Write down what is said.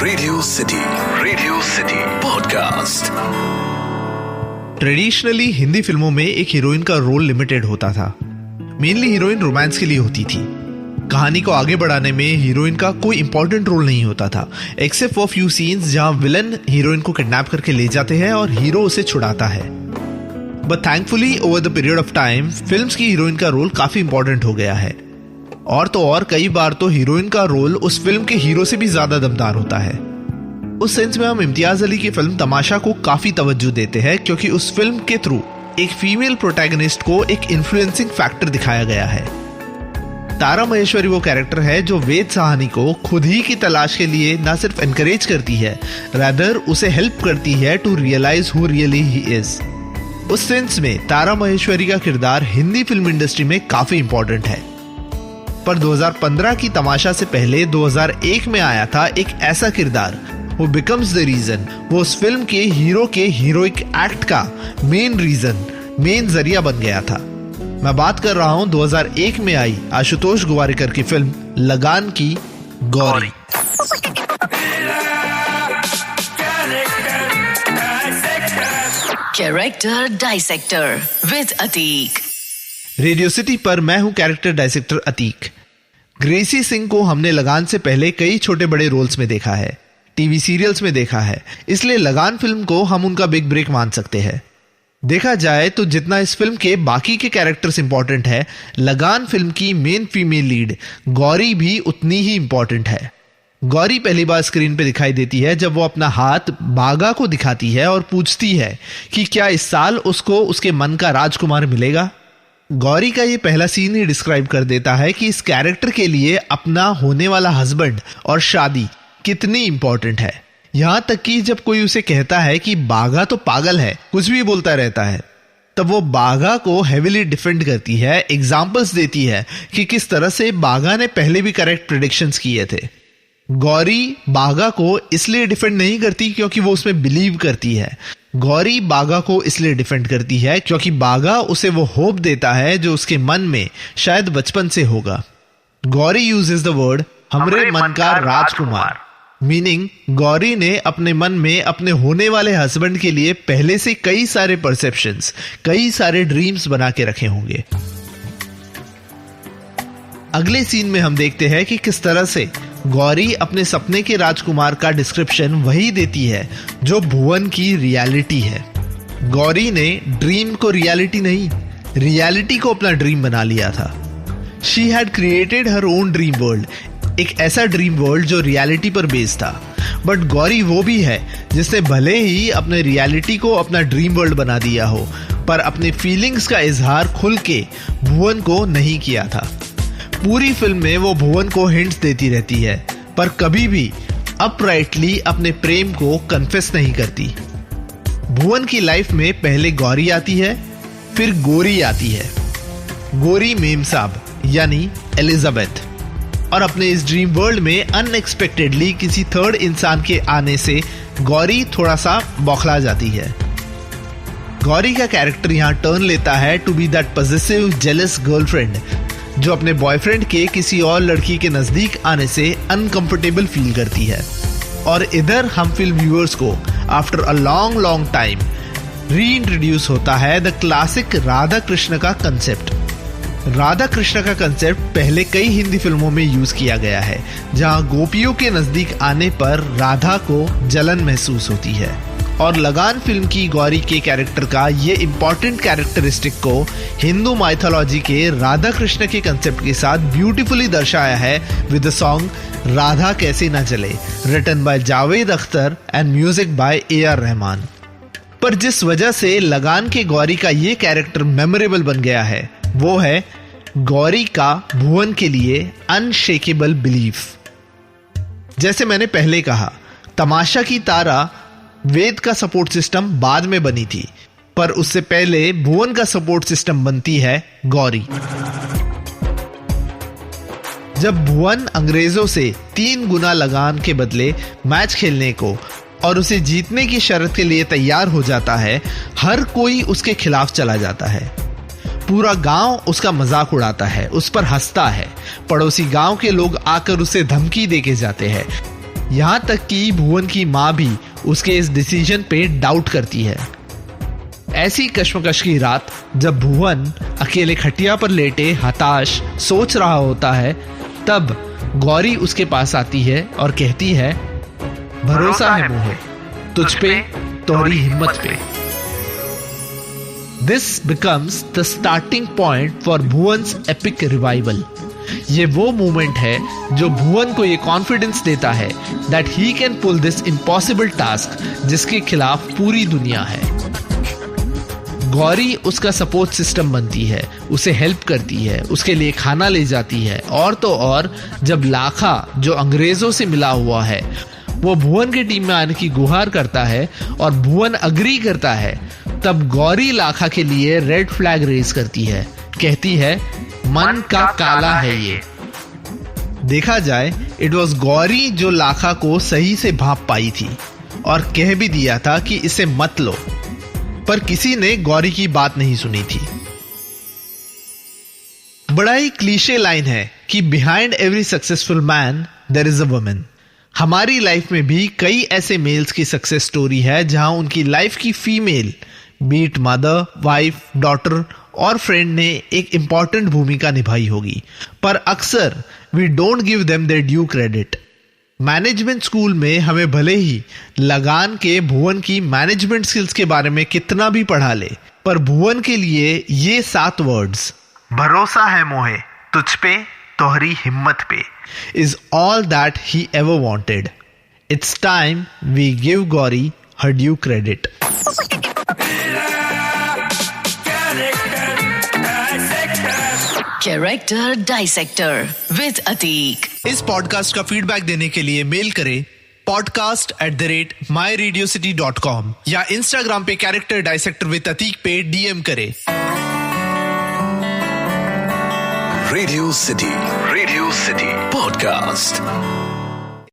Radio city podcast. Traditionally Hindi फिल्मों में एक हीरोइन का रोल लिमिटेड होता था। मेनली हीरोइन रोमांस के लिए होती थी। कहानी को आगे बढ़ाने में हीरोइन का कोई इंपॉर्टेंट रोल नहीं होता था, एक्सेप्ट फॉर फ्यू सीन्स जहां विलन हीरोइन को किडनैप करके ले जाते हैं और हीरो उसे छुड़ाता है। But thankfully over the period of time films की हीरोइन का रोल काफी इंपॉर्टेंट हो गया है। और तो और कई बार तो हीरोइन का रोल उस फिल्म के हीरो से भी ज्यादा दमदार होता है। उस सेंस में हम इम्तियाज अली की फिल्म तमाशा को काफी तवज्जो देते हैं, क्योंकि उस फिल्म के थ्रू एक फीमेल प्रोटैगनिस्ट को एक इन्फ्लुएंसिंग फैक्टर दिखाया गया है। तारा महेश्वरी वो कैरेक्टर है जो वेद साहनी को खुद ही की तलाश के लिए ना सिर्फ एनकरेज करती है, रादर उसे हेल्प करती है to realise who really he is. उस सेंस में तारा महेश्वरी का किरदार हिंदी फिल्म इंडस्ट्री में काफी इंपॉर्टेंट है। पर 2015 की तमाशा से पहले 2001 में आया था एक ऐसा किरदार, वो बिकम्स द रीजन, वो उस फिल्म के हीरोइक एक्ट का मेन जरिया बन गया था। मैं बात कर रहा हूं 2001 में आई आशुतोष गोवारिकर की फिल्म लगान की Gauri. Character dissector with Atiq. Radio city पर मैं हूं कैरेक्टर डाइसेक्टर अतीक। ग्रेसी सिंह को हमने लगान से पहले कई छोटे बड़े रोल्स में देखा है, टीवी सीरियल्स में देखा है, इसलिए लगान फिल्म को हम उनका बिग ब्रेक मान सकते हैं। देखा जाए तो जितना इस फिल्म के बाकी के कैरेक्टर्स इंपॉर्टेंट है, लगान फिल्म की मेन फीमेल लीड गौरी भी उतनी ही इंपॉर्टेंट है। गौरी पहली बार स्क्रीन पे दिखाई देती है जब वो अपना हाथ बागा को दिखाती है और पूछती है कि क्या इस साल उसको उसके मन का राजकुमार मिलेगा। गौरी का ये पहला सीन ही डिस्क्राइब कर देता है कि इस कैरेक्टर के लिए अपना होने वाला हस्बैंड और शादी कितनी इंपॉर्टेंट है। यहां तक कि जब कोई उसे कहता है कि बागा तो पागल है, कुछ भी बोलता रहता है, तब वो बागा को हेविली डिफेंड करती है, एग्जांपल्स देती है कि किस तरह से बागा ने पहले भी करेक्ट प्रेडिक्शंस किए थे। गौरी बागा को इसलिए डिफेंड नहीं करती क्योंकि वो उसमें बिलीव करती है। गौरी बागा को इसलिए डिफेंड करती है क्योंकि बागा उसे वो होप देता है जो उसके मन में शायद बचपन से होगा। गौरी यूजेस द वर्ड हमरे मन का राजकुमार, मीनिंग गौरी ने अपने मन में अपने होने वाले हस्बैंड के लिए पहले से कई सारे परसेप्शंस, कई सारे ड्रीम्स बना के रखे होंगे। अगले सीन में हम देखते हैं कि किस तरह से गौरी अपने सपने के राजकुमार का डिस्क्रिप्शन वही देती है जो भुवन की रियलिटी है। गौरी ने ड्रीम को रियलिटी नहीं, रियलिटी को अपना ड्रीम बना लिया था। She had created her own dream world, एक ऐसा ड्रीम वर्ल्ड जो रियलिटी पर बेस्ड था। बट गौरी वो भी है जिसने भले ही अपने रियलिटी को अपना ड्रीम वर्ल्ड बना दिया हो, पर अपने फीलिंग्स का इजहार खुल के भुवन को नहीं किया था। पूरी फिल्म में वो भुवन को हिंट्स देती रहती है, पर कभी भी अपराइटली अपने प्रेम को कन्फेस नहीं करती। भुवन की लाइफ में पहले गौरी आती है, फिर गोरी आती है। गोरी मेम साहब यानी एलिजाबेथ, और अपने इस ड्रीम वर्ल्ड में अनएक्सपेक्टेडली किसी थर्ड इंसान के आने से गौरी थोड़ा सा बौखला जाती है। गौरी का कैरेक्टर यहां टर्न लेता है to be that possessive jealous girlfriend जो अपने बॉयफ्रेंड के किसी और लड़की के नजदीक आने से अनकंफर्टेबल फील करती है। और इधर हम फिल्म व्यूअर्स को आफ्टर अ लॉन्ग टाइम री इंट्रोड्यूस होता है द क्लासिक राधा कृष्ण का कंसेप्ट। राधा कृष्ण का कंसेप्ट पहले कई हिंदी फिल्मों में यूज किया गया है, जहां गोपियों के नजदीक आने पर राधा को जलन महसूस होती है। और लगान फिल्म की गौरी के कैरेक्टर का ये इंपॉर्टेंट कैरेक्टरिस्टिक को हिंदू माइथोलॉजी के राधा कृष्ण के कंसेप्ट के साथ ब्यूटीफुली दर्शाया है विद द सॉन्ग राधा कैसे ना चले, written by Javed Akhtar and music by AR Rahman. पर जिस वजह से लगान के गौरी का ये कैरेक्टर मेमोरेबल बन गया है, वो है गौरी का भुवन के लिए अनशेकेबल बिलीफ। जैसे मैंने पहले कहा, तमाशा की तारा वेद का सपोर्ट सिस्टम बाद में बनी थी, पर उससे पहले भुवन का सपोर्ट सिस्टम बनती है गौरी। जब भुवन अंग्रेजों से 3 गुना लगान के बदले मैच खेलने को और उसे जीतने की शर्त के लिए तैयार हो जाता है, हर कोई उसके खिलाफ चला जाता है। पूरा गांव उसका मजाक उड़ाता है, उस पर हंसता है। पड़ोसी गांव के लोग आकर उसे धमकी देके जाते हैं। यहाँ तक कि भुवन की माँ भी उसके इस डिसीजन पे डाउट करती है। ऐसी कश्मकश की रात जब भुवन अकेले खटिया पर लेटे हताश सोच रहा होता है, तब गौरी उसके पास आती है और कहती है, भरोसा है मोहे तुझ पे, तोहरी हिम्मत पे। This becomes the starting point for भुवन्स epic revival. ये वो मोमेंट है जो भुवन को ये कॉन्फिडेंस देता है that he can pull this impossible task जिसके खिलाफ पूरी दुनिया है। गौरी उसका सपोर्ट सिस्टम बनती है, उसे हेल्प करती है, उसके लिए खाना ले जाती है, और तो और जब लाखा जो अंग्रेजों से मिला हुआ है वो भुवन के टीम में आने की गुहार करता है और भुवन अग्री करता है, तब गौरी लाखा के लिए रेड फ्लैग रेज करती है, कहती है मन का काला है ये। देखा जाए इट वॉज गौरी जो लाखा को सही से भांप पाई थी और कह भी दिया था कि इसे मत लो, पर किसी ने गौरी की बात नहीं सुनी थी। बड़ा ही क्लीशे लाइन है कि behind every successful man there is a woman. हमारी लाइफ में भी कई ऐसे मेल्स की सक्सेस स्टोरी है जहां उनकी लाइफ की female, be it mother, wife, daughter और फ्रेंड ने एक इंपॉर्टेंट भूमिका निभाई होगी, पर अक्सर we don't give them their due credit. Management school में हमें भले ही लगान के भुवन की मैनेजमेंट स्किल्स के बारे में कितना भी पढ़ा ले, पर भुवन के लिए ये 7 वर्ड्स, भरोसा है मोहे तुझ पे, तोहरी हिम्मत पे, is all that he ever wanted. It's time we give Gauri her due credit. Character Dissector with Ateek. इस पॉडकास्ट का फीडबैक देने के लिए मेल करें podcast@myradiocity.com या इंस्टाग्राम पे कैरेक्टर डाइसेक्टर विद अतीक पे डीएम करें। Radio city podcast.